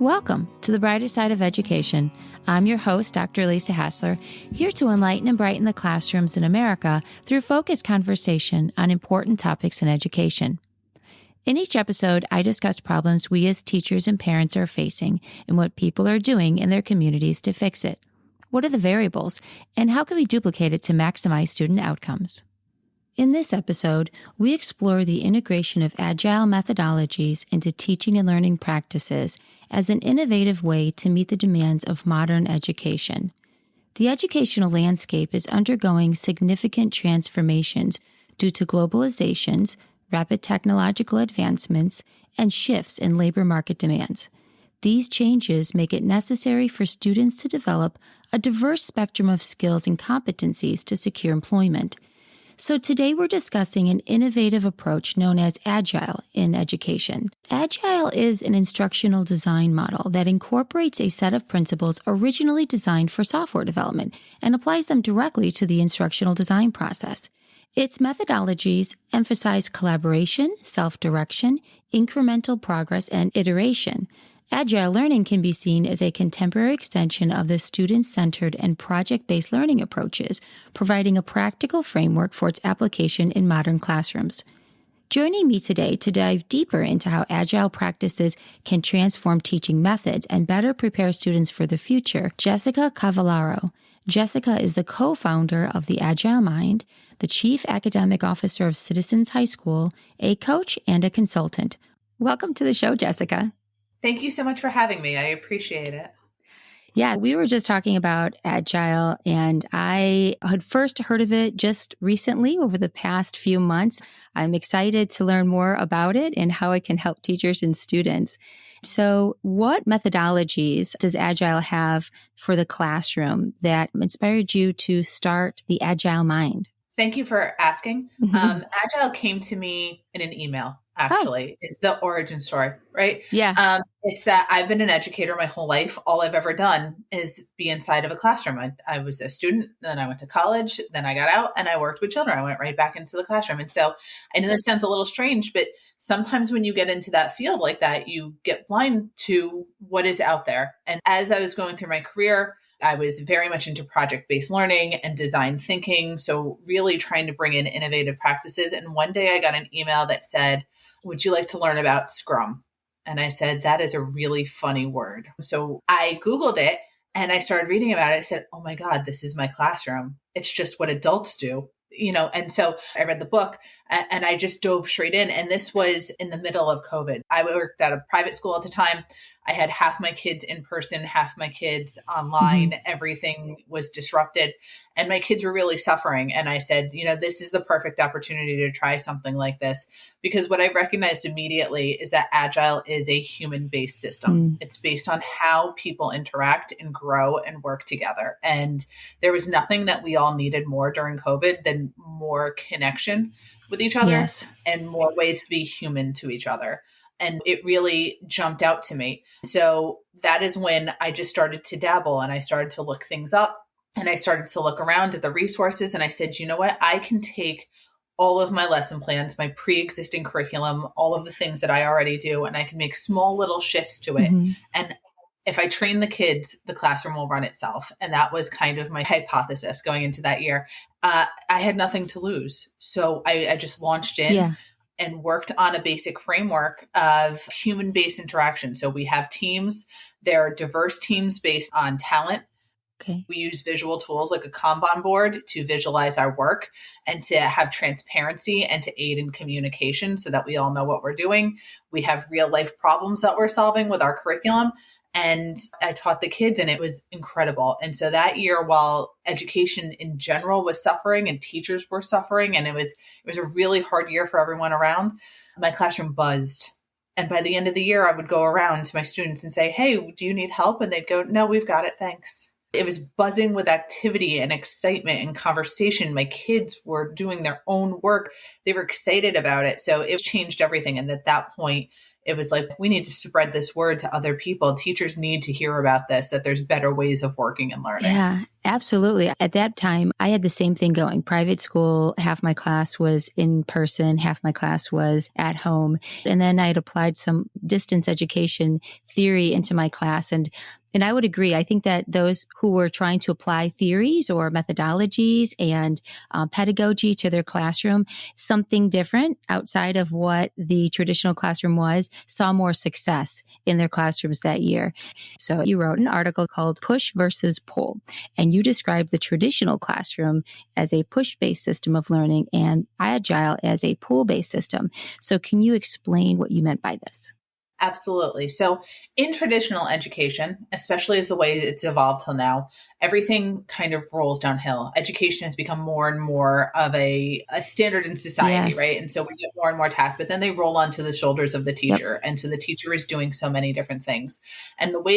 Welcome to the Brighter Side of Education. I'm your host, Dr. Lisa Hassler, here to enlighten and brighten the classrooms in America through focused conversation on important topics in education. In each episode, I discuss problems we as teachers and parents are facing and what people are doing in their communities to fix it. What are the variables, and how can we duplicate it to maximize student outcomes? In this episode, we explore the integration of agile methodologies into teaching and learning practices as an innovative way to meet the demands of modern education. The educational landscape is undergoing significant transformations due to globalizations, rapid technological advancements, and shifts in labor market demands. These changes make it necessary for students to develop a diverse spectrum of skills and competencies to secure employment. So today we're discussing an innovative approach known as Agile in education. Agile is an instructional design model that incorporates a set of principles originally designed for software development and applies them directly to the instructional design process. Its methodologies emphasize collaboration, self-direction, incremental progress, and iteration. Agile learning can be seen as a contemporary extension of the student-centered and project-based learning approaches, providing a practical framework for its application in modern classrooms. Joining me today to dive deeper into how Agile practices can transform teaching methods and better prepare students for the future, Jessica Cavallaro. Jessica is the co-founder of the Agile Mind, the Chief Academic Officer of Citizens High School, a coach, and a consultant. Welcome to the show, Jessica. Thank you so much for having me. I appreciate it. Yeah, we were just talking about Agile, and I had first heard of it just recently over the past few months. I'm excited to learn more about it and how it can help teachers and students. So what methodologies does Agile have for the classroom that inspired you to start the Agile Mind? Thank you for asking. Agile came to me in an email, actually. It's the origin story, right? Yeah. It's that I've been an educator my whole life. All I've ever done is be inside of a classroom. I was a student, then I went to college, then I got out and I worked with children. I went right back into the classroom. And so I know this sounds a little strange, but sometimes when you get into that field like that, you get blind to what is out there. And as I was going through my career, I was very much into project-based learning and design thinking. So really trying to bring in innovative practices. And one day I got an email that said, "Would you like to learn about Scrum?" And I said, that is a really funny word. So I Googled it and I started reading about it. I said, oh my God, this is my classroom. It's just what adults do. And so I read the book and I just dove straight in. And this was in the middle of COVID. I worked at a private school at the time. I had half my kids in person, half my kids online. Everything was disrupted and my kids were really suffering. And I said, this is the perfect opportunity to try something like this, because what I recognized immediately is that Agile is a human-based system. It's based on how people interact and grow and work together. And there was nothing that we all needed more during COVID than more connection with each other and more ways to be human to each other. And it really jumped out to me. So that is when I just started to dabble and I started to look things up and I started to look around at the resources. And I said, you know what? I can take all of my lesson plans, my pre-existing curriculum, all of the things that I already do, and I can make small little shifts to it. And if I train the kids, the classroom will run itself. And that was kind of my hypothesis going into that year. I had nothing to lose. So I just launched in. And worked on a basic framework of human-based interaction. So we have teams. They're diverse teams based on talent. Okay. We use visual tools like a Kanban board to visualize our work and to have transparency and to aid in communication so that we all know what we're doing. We have real-life problems that we're solving with our curriculum. And I taught the kids and it was incredible. And so that year, while education in general was suffering and teachers were suffering, and it was a really hard year for everyone around, my classroom buzzed. And by the end of the year, I would go around to my students and say, hey, do you need help? And they'd go, no, we've got it. Thanks. It was buzzing with activity and excitement and conversation. My kids were doing their own work. They were excited about it. So it changed everything. And at that point, it was like, we need to spread this word to other people. Teachers need to hear about this, that there's better ways of working and learning. Yeah. Absolutely. At that time, I had the same thing going. Private school, half my class was in person, half my class was at home. And then I had applied some distance education theory into my class. And I would agree. I think that those who were trying to apply theories or methodologies and pedagogy to their classroom, something different outside of what the traditional classroom was, saw more success in their classrooms that year. So you wrote an article called Push versus Pull, and you described the traditional classroom as a push-based system of learning and Agile as a pull-based system. So can you explain what you meant by this? Absolutely. So in traditional education, especially as the way it's evolved till now, everything kind of rolls downhill. Education has become more and more of a standard in society, Yes. right? And so we get more and more tasks, but then they roll onto the shoulders of the Yep. teacher. And so the teacher is doing so many different things. And the way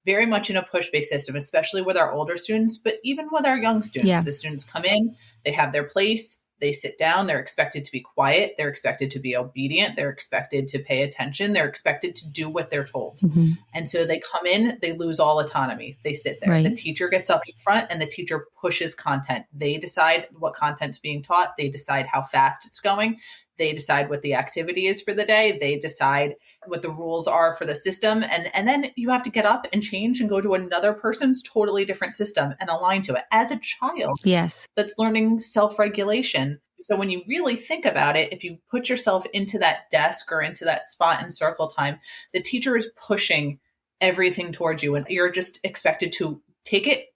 very much in a push-based system, especially with our older students, but even with our young students. Yeah. The students come in, they have their place, they sit down, they're expected to be quiet, they're expected to be obedient, they're expected to pay attention, they're expected to do what they're told. Mm-hmm. And so they come in, they lose all autonomy. They sit there. Right. The teacher gets up in front and the teacher pushes content. They decide what content's being taught, they decide how fast it's going. They decide what the activity is for the day. They decide what the rules are for the system. And then you have to get up and change and go to another person's totally different system and align to it as a child. Yes. That's learning self-regulation. So when you really think about it, if you put yourself into that desk or into that spot in circle time, the teacher is pushing everything towards you and you're just expected to take it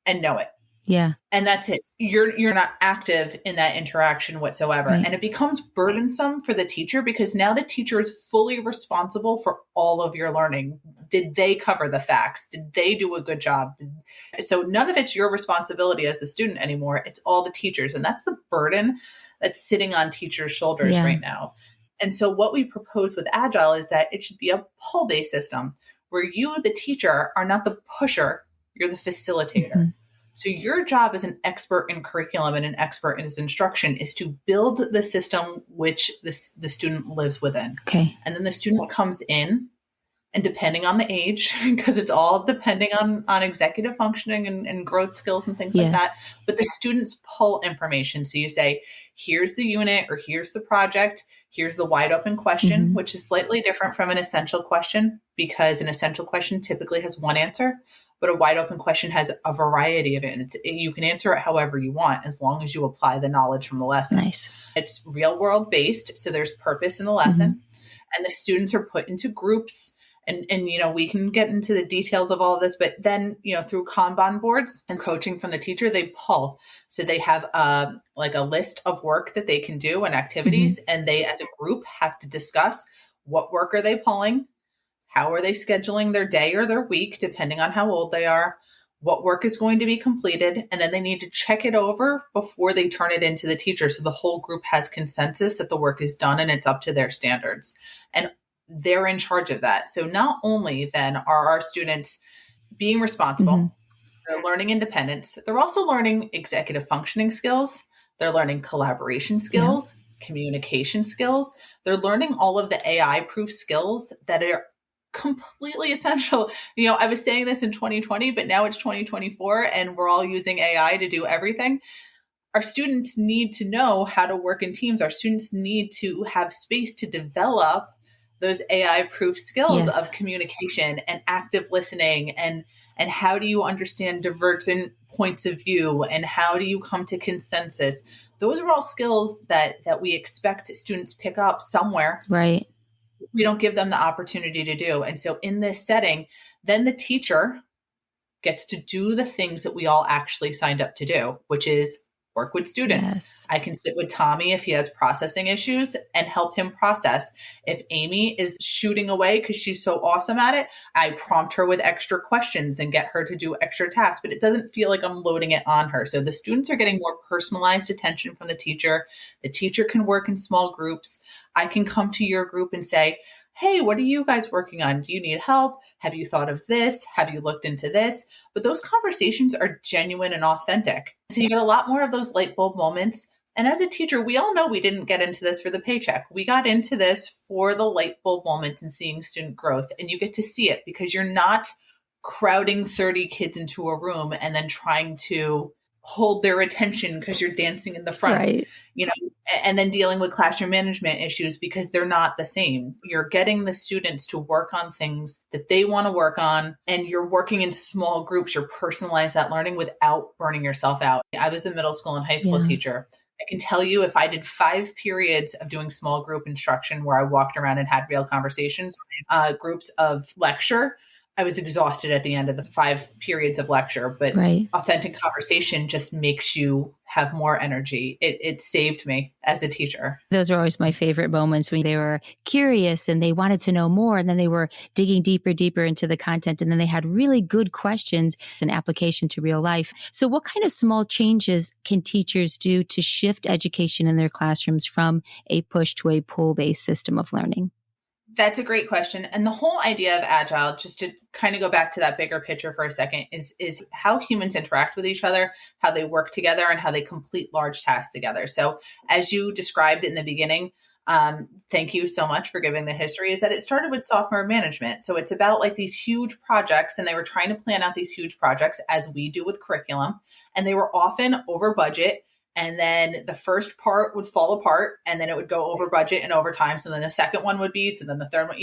and know it. Yeah. And that's it. You're not active in that interaction whatsoever. Right. And it becomes burdensome for the teacher because now the teacher is fully responsible for all of your learning. Did they cover the facts? Did they do a good job? So none of it's your responsibility as a student anymore. It's all the teachers. And that's the burden that's sitting on teachers' shoulders right now. And so what we propose with Agile is that it should be a pull-based system where you, the teacher, are not the pusher, you're the facilitator. Mm-hmm. So your job as an expert in curriculum and an expert in his instruction is to build the system which the student lives within. Okay. And then the student comes in, and depending on the age, because it's all depending on executive functioning and growth skills and things like that, but the students pull information. So you say, here's the unit or here's the project, here's the wide open question, which is slightly different from an essential question because an essential question typically has one answer. But a wide open question has a variety of it. And you can answer it however you want, as long as you apply the knowledge from the lesson. Nice. It's real world based. So there's purpose in the lesson and the students are put into groups and, we can get into the details of all of this, but then, through Kanban boards and coaching from the teacher, they pull. So they have a list of work that they can do and activities. And they, as a group, have to discuss what work are they pulling? How are they scheduling their day or their week, depending on how old they are, what work is going to be completed, and then they need to check it over before they turn it into the teacher. So the whole group has consensus that the work is done and it's up to their standards. And they're in charge of that. So not only then are our students being responsible, they're learning independence, they're also learning executive functioning skills, they're learning collaboration skills, communication skills, they're learning all of the AI-proof skills that are completely essential. I was saying this in 2020, but now it's 2024 and we're all using AI to do everything. Our students need to know how to work in teams. Our students need to have space to develop those AI-proof skills of communication and active listening and how do you understand divergent points of view and how do you come to consensus? Those are all skills that we expect students pick up somewhere. Right. We don't give them the opportunity to do. And so in this setting, then the teacher gets to do the things that we all actually signed up to do, which is work with students. Yes. I can sit with Tommy if he has processing issues and help him process. If Amy is shooting away because she's so awesome at it, I prompt her with extra questions and get her to do extra tasks, but it doesn't feel like I'm loading it on her. So the students are getting more personalized attention from the teacher. The teacher can work in small groups. I can come to your group and say, hey, what are you guys working on? Do you need help? Have you thought of this? Have you looked into this? But those conversations are genuine and authentic. So you get a lot more of those light bulb moments. And as a teacher, we all know we didn't get into this for the paycheck. We got into this for the light bulb moments and seeing student growth. And you get to see it because you're not crowding 30 kids into a room and then trying to hold their attention because you're dancing in the front, Right. And then dealing with classroom management issues because they're not the same. You're getting the students to work on things that they want to work on, and you're working in small groups. You're personalize that learning without burning yourself out. I was a middle school and high school teacher. I can tell you if I did 5 periods of doing small group instruction where I walked around and had real conversations, groups of lecture, I was exhausted at the end of the 5 periods of lecture, but authentic conversation just makes you have more energy. It saved me as a teacher. Those are always my favorite moments when they were curious and they wanted to know more, and then they were digging deeper into the content, and then they had really good questions and application to real life. So what kind of small changes can teachers do to shift education in their classrooms from a push to a pull-based system of learning? That's a great question. And the whole idea of Agile, just to kind of go back to that bigger picture for a second, is how humans interact with each other, how they work together, and how they complete large tasks together. So as you described in the beginning, thank you so much for giving the history, is that it started with software management. So it's about like these huge projects, and they were trying to plan out these huge projects as we do with curriculum. And they were often over budget. And then the first part would fall apart, and then it would go over budget and over time. So then the second one would be, so then the third one,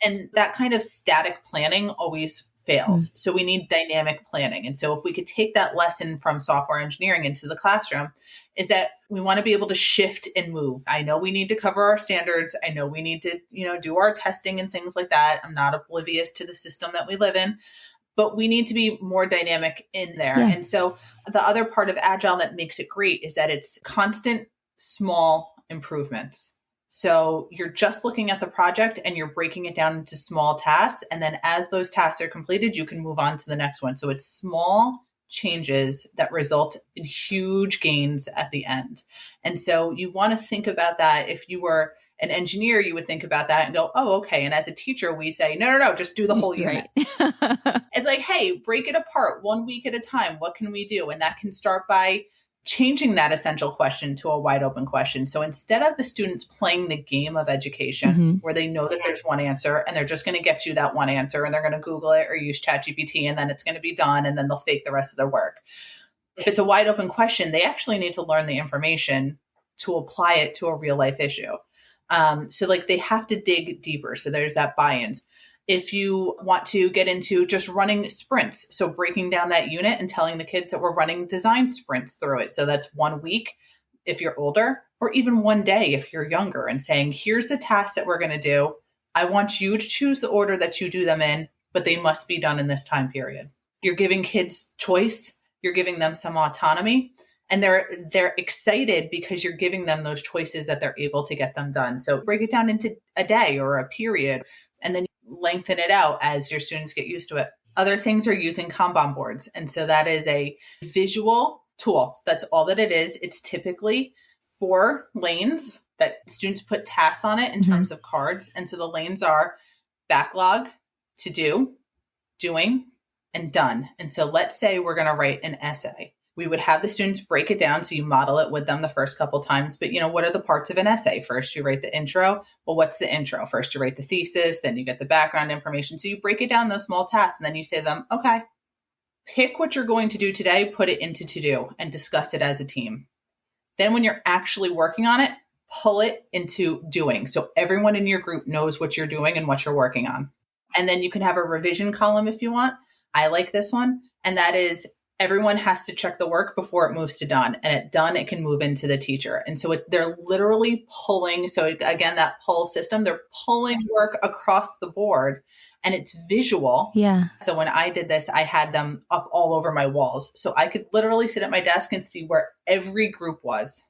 and that kind of static planning always fails. So we need dynamic planning. And so if we could take that lesson from software engineering into the classroom, is that we want to be able to shift and move. I know we need to cover our standards. I know we need to, do our testing and things like that. I'm not oblivious to the system that we live in, but we need to be more dynamic in there. Yeah. And so the other part of Agile that makes it great is that it's constant small improvements. So you're just looking at the project and you're breaking it down into small tasks. And then as those tasks are completed, you can move on to the next one. So it's small changes that result in huge gains at the end. And so you want to think about that. If you were an engineer, you would think about that and go, oh, okay. And as a teacher, we say, no, just do the whole unit. It's like, hey, break it apart 1 week at a time. What can we do? And that can start by changing that essential question to a wide open question. So instead of the students playing the game of education where they know that there's one answer and they're just going to get you that one answer and they're going to Google it or use ChatGPT and then it's going to be done and then they'll fake the rest of their work. If it's a wide open question, they actually need to learn the information to apply it to a real life issue. So like they have to dig deeper. So there's that buy-ins. If you want to get into just running sprints, so breaking down that unit and telling the kids that we're running design sprints through it. So that's 1 week if you're older, or even 1 day if you're younger, and saying, here's the task that we're going to do. I want you to choose the order that you do them in, but they must be done in this time period. You're giving kids choice. You're giving them some autonomy. And they're excited because you're giving them those choices that they're able to get them done. So break it down into a day or a period, and then lengthen it out as your students get used to it. Other things are using Kanban boards. And so that is a visual tool. That's all that it is. It's typically 4 lanes that students put tasks on it in terms of cards. And so the lanes are backlog, to do, doing, and done. And so let's say we're going to write an essay. We would have the students break it down. So you model it with them the first couple times. But, what are the parts of an essay? First, you write the intro. Well, what's the intro? First, you write the thesis. Then you get the background information. So you break it down those small tasks. And then you say to them, okay, pick what you're going to do today, put it into to-do, and discuss it as a team. Then when you're actually working on it, pull it into doing. So everyone in your group knows what you're doing and what you're working on. And then you can have a revision column if you want. I like this one. And that is, everyone has to check the work before it moves to done. And at done, it can move into the teacher. And so they're literally pulling. So again, that pull system, they're pulling work across the board and it's visual. Yeah. So when I did this, I had them up all over my walls. So I could literally sit at my desk and see where every group was.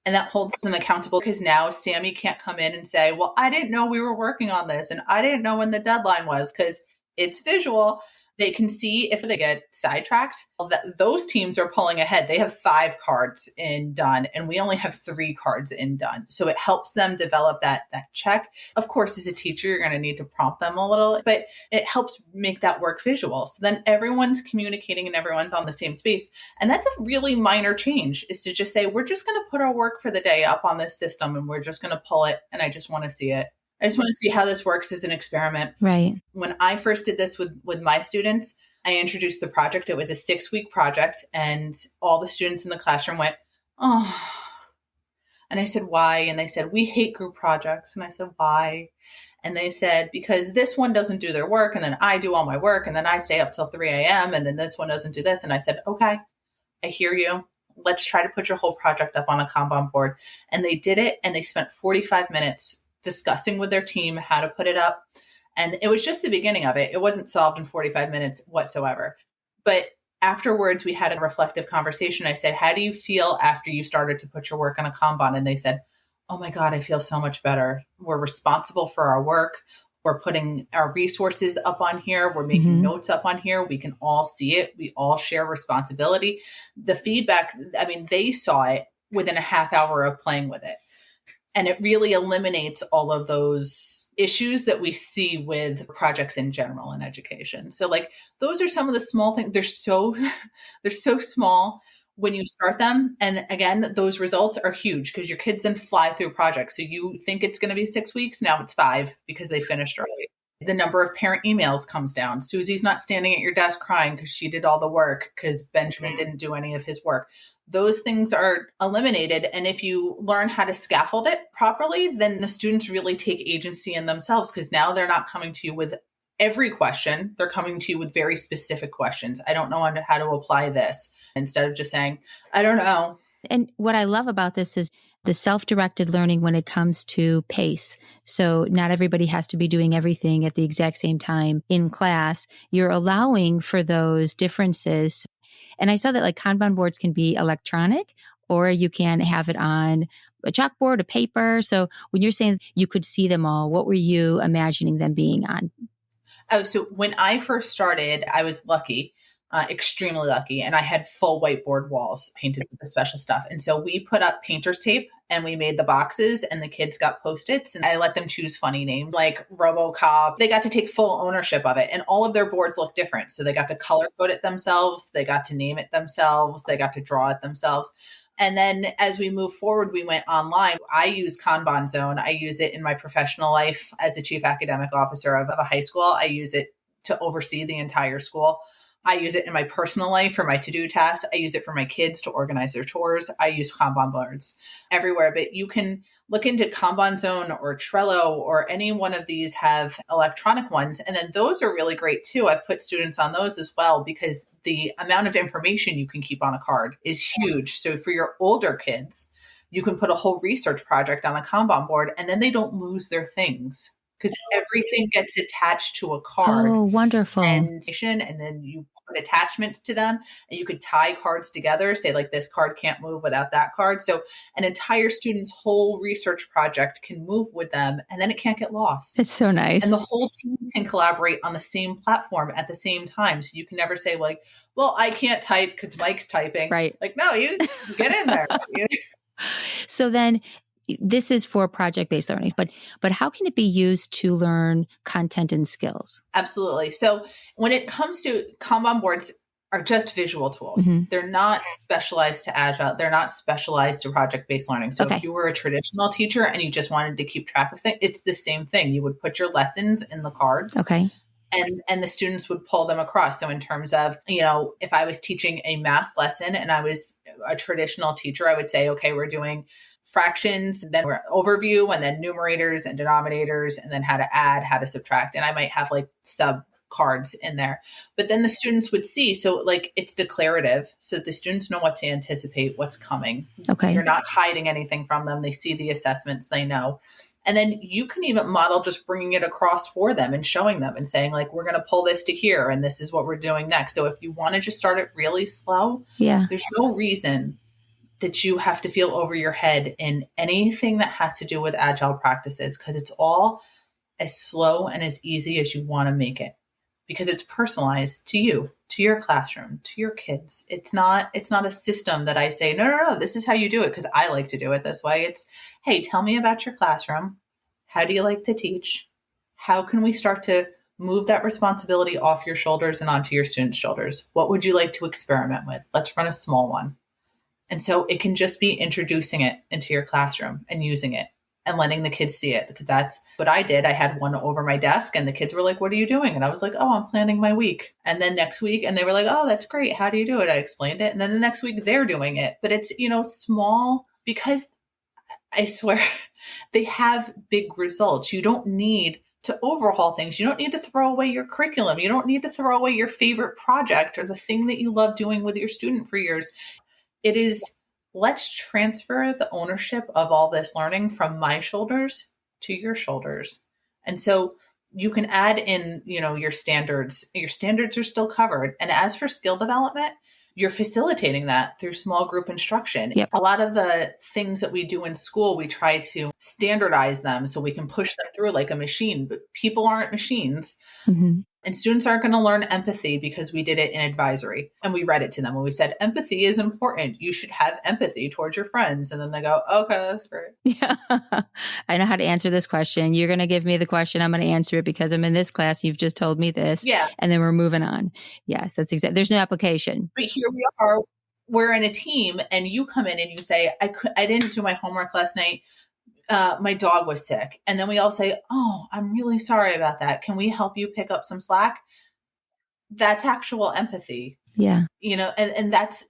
And that holds them accountable because now Sammy can't come in and say, well, I didn't know we were working on this. And I didn't know when the deadline was, because it's visual. They can see if they get sidetracked, that those teams are pulling ahead. They have 5 cards in done, and we only have 3 cards in done. So it helps them develop that check. Of course, as a teacher, you're going to need to prompt them a little, but it helps make that work visual. So then everyone's communicating and everyone's on the same space. And that's a really minor change, is to just say, we're just going to put our work for the day up on this system and we're just going to pull it. And I just want to see it. I just want to see how this works as an experiment. Right. When I first did this with my students, I introduced the project. It was a 6-week project, and all the students in the classroom went, oh. And I said, why? And they said, we hate group projects. And I said, why? And they said, because this one doesn't do their work, and then I do all my work, and then I stay up till 3 a.m., and then this one doesn't do this. And I said, okay, I hear you. Let's try to put your whole project up on a Kanban board. And they did it, and they spent 45 minutes discussing with their team how to put it up. And it was just the beginning of it. It wasn't solved in 45 minutes whatsoever. But afterwards, we had a reflective conversation. I said, how do you feel after you started to put your work on a Kanban? And they said, oh my God, I feel so much better. We're responsible for our work. We're putting our resources up on here. We're making notes up on here. We can all see it. We all share responsibility. The feedback, I mean, they saw it within a half hour of playing with it. And it really eliminates all of those issues that we see with projects in general in education. So like, those are some of the small things. They're so small when you start them. And again, those results are huge because your kids then fly through projects. So you think it's going to be 6 weeks. Now it's 5 because they finished early. The number of parent emails comes down. Susie's not standing at your desk crying because she did all the work because Benjamin didn't do any of his work. Those things are eliminated. And if you learn how to scaffold it properly, then the students really take agency in themselves because now they're not coming to you with every question. They're coming to you with very specific questions. I don't know how to apply this, instead of just saying, I don't know. And what I love about this is the self-directed learning when it comes to pace. So not everybody has to be doing everything at the exact same time in class. You're allowing for those differences. And I saw that like Kanban boards can be electronic, or you can have it on a chalkboard, a paper. So when you're saying you could see them all, what were you imagining them being on? Oh, so when I first started, I was lucky. Extremely lucky. And I had full whiteboard walls painted with the special stuff. And so we put up painter's tape and we made the boxes and the kids got Post-its and I let them choose funny names like RoboCop. They got to take full ownership of it and all of their boards look different. So they got to color code it themselves. They got to name it themselves. They got to draw it themselves. And then as we move forward, we went online. I use Kanban Zone. I use it in my professional life as a chief academic officer of a high school. I use it to oversee the entire school. I use it in my personal life for my to-do tasks. I use it for my kids to organize their chores. I use Kanban boards everywhere, but you can look into Kanban Zone or Trello or any one of these have electronic ones. And then those are really great too. I've put students on those as well because the amount of information you can keep on a card is huge. So for your older kids, you can put a whole research project on a Kanban board and then they don't lose their things because everything gets attached to a card. Oh, wonderful. And then you put attachments to them and you could tie cards together, say like this card can't move without that card. So an entire student's whole research project can move with them and then it can't get lost. It's so nice. And the whole team can collaborate on the same platform at the same time. So you can never say like, well, I can't type because Mike's typing. Right. Like, no, you get in there. So then this is for project-based learning, but how can it be used to learn content and skills? Absolutely. So when it comes to Kanban boards are just visual tools. Mm-hmm. They're not specialized to Agile. They're not specialized to project-based learning. So if you were a traditional teacher and you just wanted to keep track of things, it's the same thing. You would put your lessons in the cards. Okay. And the students would pull them across. So in terms of, if I was teaching a math lesson and I was a traditional teacher, I would say, okay, we're doing fractions, then we're overview, and then numerators and denominators, and then how to add, how to subtract. And I might have like sub cards in there. But then the students would see, so like it's declarative. So the students know what to anticipate, what's coming. Okay. You're not hiding anything from them. They see the assessments, they know. And then you can even model just bringing it across for them and showing them and saying like, we're going to pull this to here and this is what we're doing next. So if you want to just start it really slow, there's no reason that you have to feel over your head in anything that has to do with Agile practices, because it's all as slow and as easy as you want to make it, because it's personalized to you, to your classroom, to your kids. It's not a system that I say, no, this is how you do it because I like to do it this way. It's, hey, tell me about your classroom. How do you like to teach? How can we start to move that responsibility off your shoulders and onto your students' shoulders? What would you like to experiment with? Let's run a small one. And so it can just be introducing it into your classroom and using it and letting the kids see it. That's what I did. I had one over my desk and the kids were like, what are you doing? And I was like, oh, I'm planning my week. And then next week, and they were like, oh, that's great. How do you do it? I explained it. And then the next week they're doing it. But it's, small, because I swear they have big results. You don't need to overhaul things. You don't need to throw away your curriculum. You don't need to throw away your favorite project or the thing that you love doing with your student for years. It is, let's transfer the ownership of all this learning from my shoulders to your shoulders. And so you can add in, your standards. Your standards are still covered. And as for skill development, you're facilitating that through small group instruction. Yep. A lot of the things that we do in school, we try to standardize them so we can push them through like a machine, but people aren't machines. Mm-hmm. And students aren't going to learn empathy because we did it in advisory and we read it to them and we said, empathy is important. You should have empathy towards your friends. And then they go, okay, that's great. Yeah. I know how to answer this question. You're going to give me the question. I'm going to answer it because I'm in this class. You've just told me this. Yeah. And then we're moving on. Yes, that's exactly. There's no application. But here we are. We're in a team and you come in and you say, I didn't do my homework last night. My dog was sick. And then we all say, oh, I'm really sorry about that. Can we help you pick up some slack? That's actual empathy. Yeah. And that's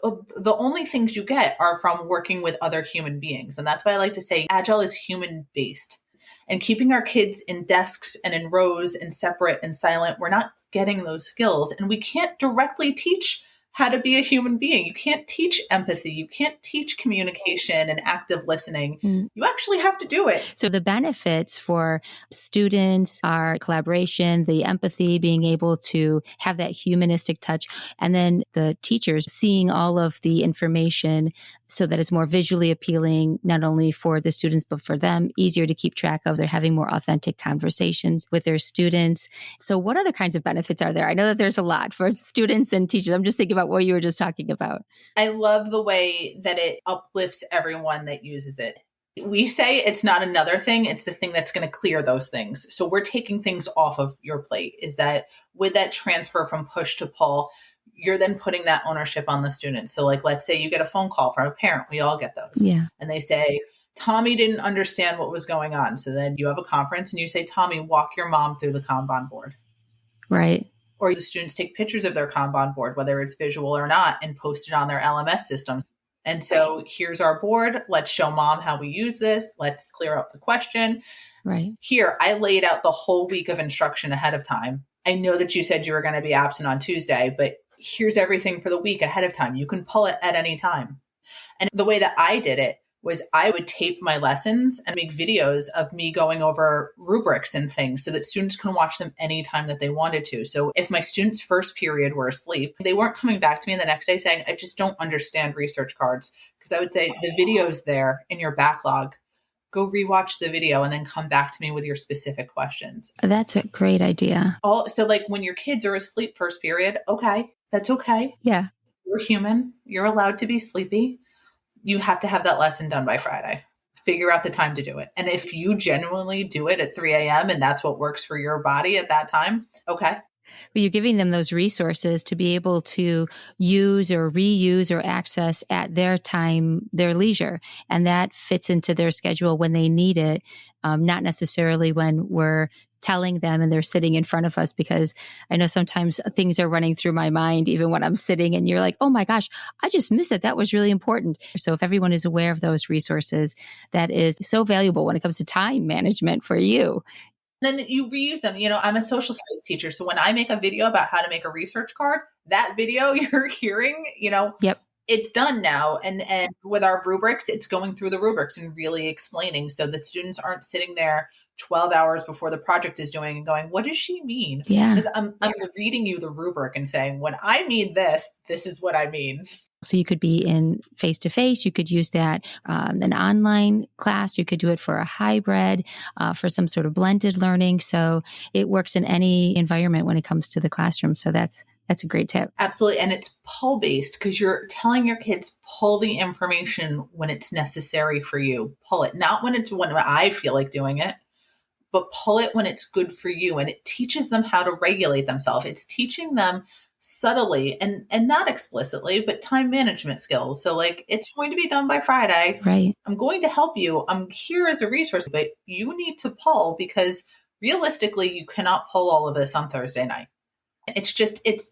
the only things you get are from working with other human beings. And that's why I like to say Agile is human based. And keeping our kids in desks and in rows and separate and silent, we're not getting those skills. And we can't directly teach how to be a human being. You can't teach empathy. You can't teach communication and active listening. You actually have to do it. So the benefits for students are collaboration, the empathy, being able to have that humanistic touch, and then the teachers seeing all of the information so that it's more visually appealing, not only for the students, but for them, easier to keep track of. They're having more authentic conversations with their students. So what other kinds of benefits are there? I know that there's a lot for students and teachers. I'm just thinking about what you were just talking about. I love the way that it uplifts everyone that uses it. We say it's not another thing, it's the thing that's going to clear those things. So we're taking things off of your plate. Is that with that transfer from push to pull, you're then putting that ownership on the students. So like, let's say you get a phone call from a parent. We all get those. Yeah. And they say, Tommy didn't understand what was going on. So then you have a conference and you say, Tommy, walk your mom through the Kanban board. Right. Or the students take pictures of their Kanban board, whether it's visual or not, and post it on their LMS systems. And so here's our board. Let's show mom how we use this. Let's clear up the question. Right. Here, I laid out the whole week of instruction ahead of time. I know that you said you were going to be absent on Tuesday, but here's everything for the week ahead of time. You can pull it at any time. And the way that I did it was I would tape my lessons and make videos of me going over rubrics and things so that students can watch them anytime that they wanted to. So if my students' first period were asleep, they weren't coming back to me the next day saying, I just don't understand research cards. Because I would say the video's there in your backlog. Go rewatch the video and then come back to me with your specific questions. That's a great idea. So like when your kids are asleep first period, okay, that's okay. Yeah. You're human. You're allowed to be sleepy. You have to have that lesson done by Friday. Figure out the time to do it. And if you genuinely do it at 3 a.m. and that's what works for your body at that time, okay. But you're giving them those resources to be able to use or reuse or access at their time, their leisure. And that fits into their schedule when they need it, not necessarily when we're telling them and they're sitting in front of us, because I know sometimes things are running through my mind, even when I'm sitting and you're like, oh my gosh, I just missed it. That was really important. So if everyone is aware of those resources, that is so valuable when it comes to time management for you. Then you reuse them. I'm a social studies teacher. So when I make a video about how to make a research card, that video you're hearing, Yep. It's done now. And with our rubrics, it's going through the rubrics and really explaining so that students aren't sitting there 12 hours before the project is doing and going, what does she mean? Yeah. Because I'm reading you the rubric and saying, when I mean this is what I mean. So you could be in face-to-face. You could use that an online class. You could do it for a hybrid, for some sort of blended learning. So it works in any environment when it comes to the classroom. So that's a great tip. Absolutely. And it's pull-based because you're telling your kids, pull the information when it's necessary for you. Pull it. Not when I feel like doing it, but pull it when it's good for you. And it teaches them how to regulate themselves. It's teaching them subtly and not explicitly, but time management skills. So like, it's going to be done by Friday. Right. I'm going to help you. I'm here as a resource, but you need to pull because realistically, you cannot pull all of this on Thursday night. It's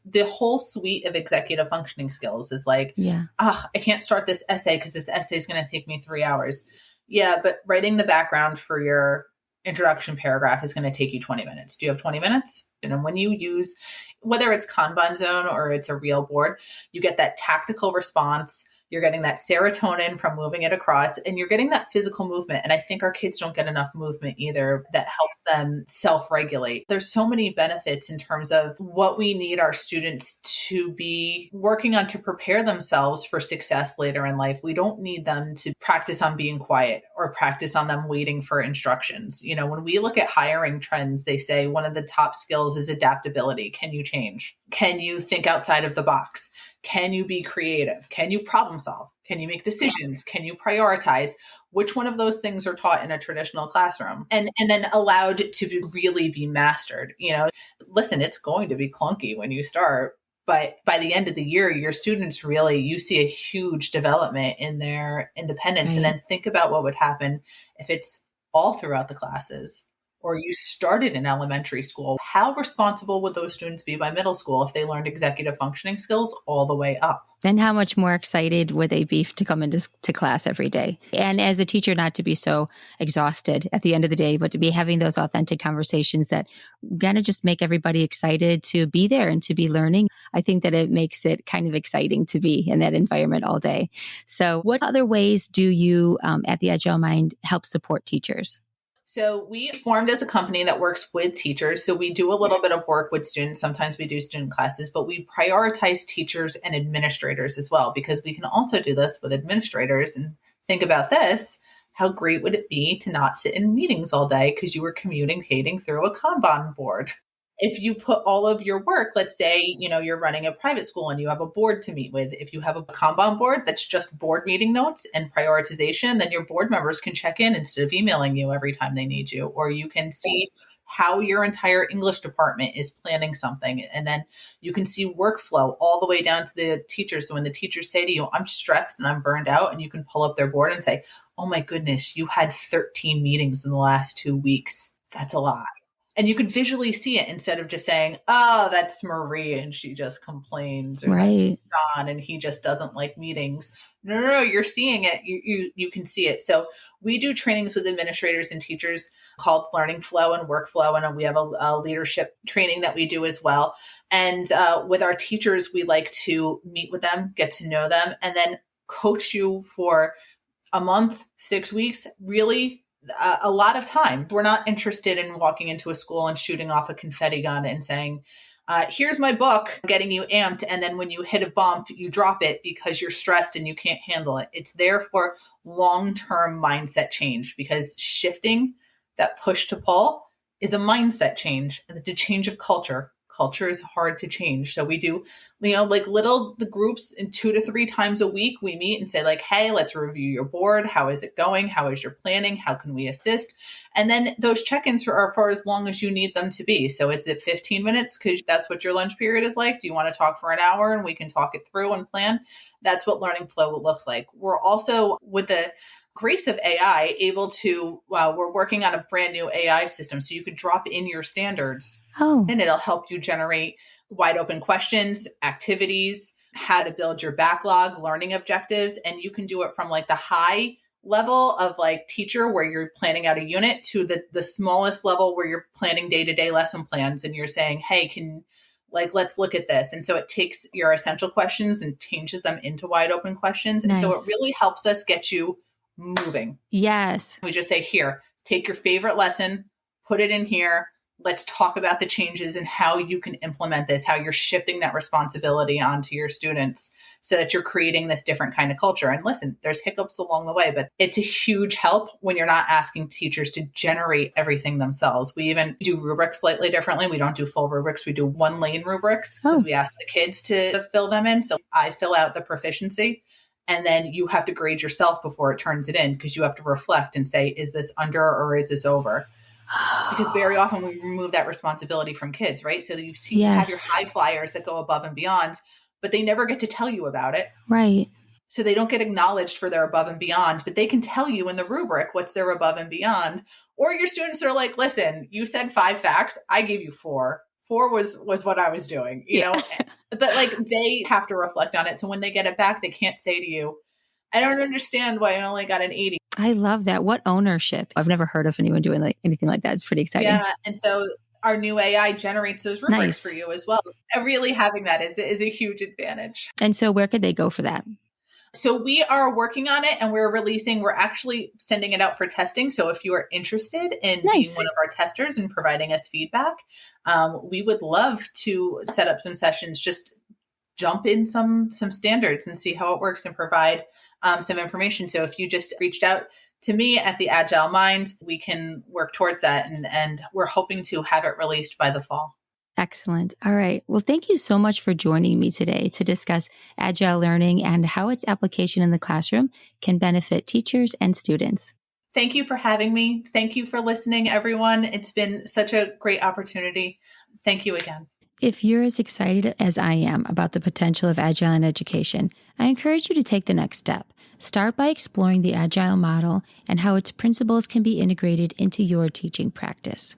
the whole suite of executive functioning skills is like, Yeah. I can't start this essay because this essay is going to take me 3 hours. Yeah, but writing the background for your introduction paragraph is going to take you 20 minutes. Do you have 20 minutes? And when you use, whether it's Kanban zone or it's a real board, you get that tactical response. You're getting that serotonin from moving it across, and you're getting that physical movement. And I think our kids don't get enough movement either that helps them self-regulate. There's so many benefits in terms of what we need our students to be working on to prepare themselves for success later in life. We don't need them to practice on being quiet or practice on them waiting for instructions. You know, when we look at hiring trends, they say one of the top skills is adaptability. Can you change? Can you think outside of the box? Can you be creative? Can you problem solve? Can you make decisions? Can you prioritize? Which one of those things are taught in a traditional classroom and then allowed to really be mastered? You know, listen, it's going to be clunky when you start, but by the end of the year, your students really, you see a huge development in their independence. Right. And then think about what would happen if it's all throughout the classes. Or you started in elementary school. How responsible would those students be by middle school if they learned executive functioning skills all the way up? Then how much more excited would they be to come into class every day? And as a teacher, not to be so exhausted at the end of the day, but to be having those authentic conversations that kind of just make everybody excited to be there and to be learning. I think that it makes it kind of exciting to be in that environment all day. So what other ways do you at the Agile Mind help support teachers? So we formed as a company that works with teachers. So we do a little bit of work with students. Sometimes we do student classes, but we prioritize teachers and administrators as well, because we can also do this with administrators. And think about this. How great would it be to not sit in meetings all day because you were communicating through a Kanban board? If you put all of your work, let's say, you know, you're running a private school and you have a board to meet with. If you have a Kanban board that's just board meeting notes and prioritization, then your board members can check in instead of emailing you every time they need you. Or you can see how your entire English department is planning something. And then you can see workflow all the way down to the teachers. So when the teachers say to you, I'm stressed and I'm burned out, and you can pull up their board and say, oh my goodness, you had 13 meetings in the last 2 weeks. That's a lot. And you could visually see it instead of just saying, oh, that's Marie and she just complains, or Right. that's John and he just doesn't like meetings. No, you're seeing it. You can see it. So we do trainings with administrators and teachers called Learning Flow and Workflow. And we have a leadership training that we do as well. And with our teachers, we like to meet with them, get to know them, and then coach you for a month, 6 weeks, really a lot of time. We're not interested in walking into a school and shooting off a confetti gun and saying, here's my book, getting you amped. And then when you hit a bump, you drop it because you're stressed and you can't handle it. It's there for long-term mindset change, because shifting that push to pull is a mindset change. It's a change of culture. Culture is hard to change. So we do, you know, like the groups in 2 to 3 times a week, we meet and say like, hey, let's review your board. How is it going? How is your planning? How can we assist? And then those check-ins are for as long as you need them to be. So is it 15 minutes? Because that's what your lunch period is like. Do you want to talk for an hour and we can talk it through and plan? That's what Learning Flow looks like. We're also, with the grace of AI, able to, we're working on a brand new AI system. So you could drop in your standards and it'll help you generate wide open questions, activities, how to build your backlog, learning objectives. And you can do it from like the high level of like teacher where you're planning out a unit to the smallest level where you're planning day-to-day lesson plans. And you're saying, hey, let's look at this. And so it takes your essential questions and changes them into wide open questions. Nice. And so it really helps us get you moving. Yes. We just say, here, take your favorite lesson, put it in here. Let's talk about the changes and how you can implement this, how you're shifting that responsibility onto your students so that you're creating this different kind of culture. And listen, there's hiccups along the way, but it's a huge help when you're not asking teachers to generate everything themselves. We even do rubrics slightly differently. We don't do full rubrics. We do 1-lane rubrics because we ask the kids to fill them in. So I fill out the proficiency. And then you have to grade yourself before it turns it in, because you have to reflect and say, is this under or is this over? Because very often we remove that responsibility from kids, right? So you see, you have your high flyers that go above and beyond, but they never get to tell you about it. Right. So they don't get acknowledged for their above and beyond, but they can tell you in the rubric what's their above and beyond. Or your students are like, listen, you said 5 facts. I gave you 4. 4 was what I was doing, you know, but like they have to reflect on it. So when they get it back, they can't say to you, I don't understand why I only got an 80. I love that. What ownership. I've never heard of anyone doing like anything like that. It's pretty exciting. Yeah. And so our new AI generates those rubrics for you as well. So really having that is a huge advantage. And so where could they go for that? So we are working on it and we're actually sending it out for testing. So if you are interested in being one of our testers and providing us feedback, we would love to set up some sessions, just jump in some standards and see how it works and provide some information. So if you just reached out to me at the Agile Mind, we can work towards that. And we're hoping to have it released by the fall. Excellent. All right. Well, thank you so much for joining me today to discuss Agile learning and how its application in the classroom can benefit teachers and students. Thank you for having me. Thank you for listening, everyone. It's been such a great opportunity. Thank you again. If you're as excited as I am about the potential of Agile in education, I encourage you to take the next step. Start by exploring the Agile model and how its principles can be integrated into your teaching practice.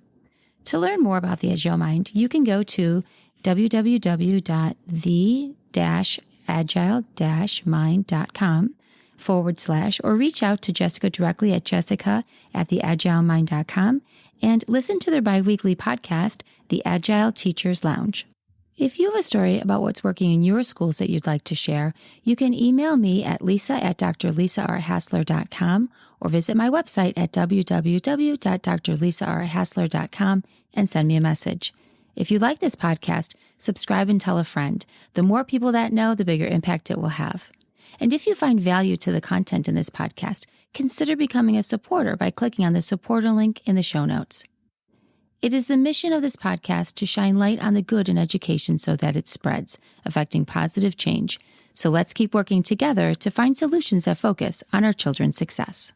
To learn more about the Agile Mind, you can go to www.the-agile-mind.com / or reach out to Jessica directly at jessica@theagilemind.com and listen to their biweekly podcast, The Agile Teachers Lounge. If you have a story about what's working in your schools that you'd like to share, you can email me at lisa@drlisarhassler.com or visit my website at www.drlisarhassler.com and send me a message. If you like this podcast, subscribe and tell a friend. The more people that know, the bigger impact it will have. And if you find value to the content in this podcast, consider becoming a supporter by clicking on the supporter link in the show notes. It is the mission of this podcast to shine light on the good in education so that it spreads, affecting positive change. So let's keep working together to find solutions that focus on our children's success.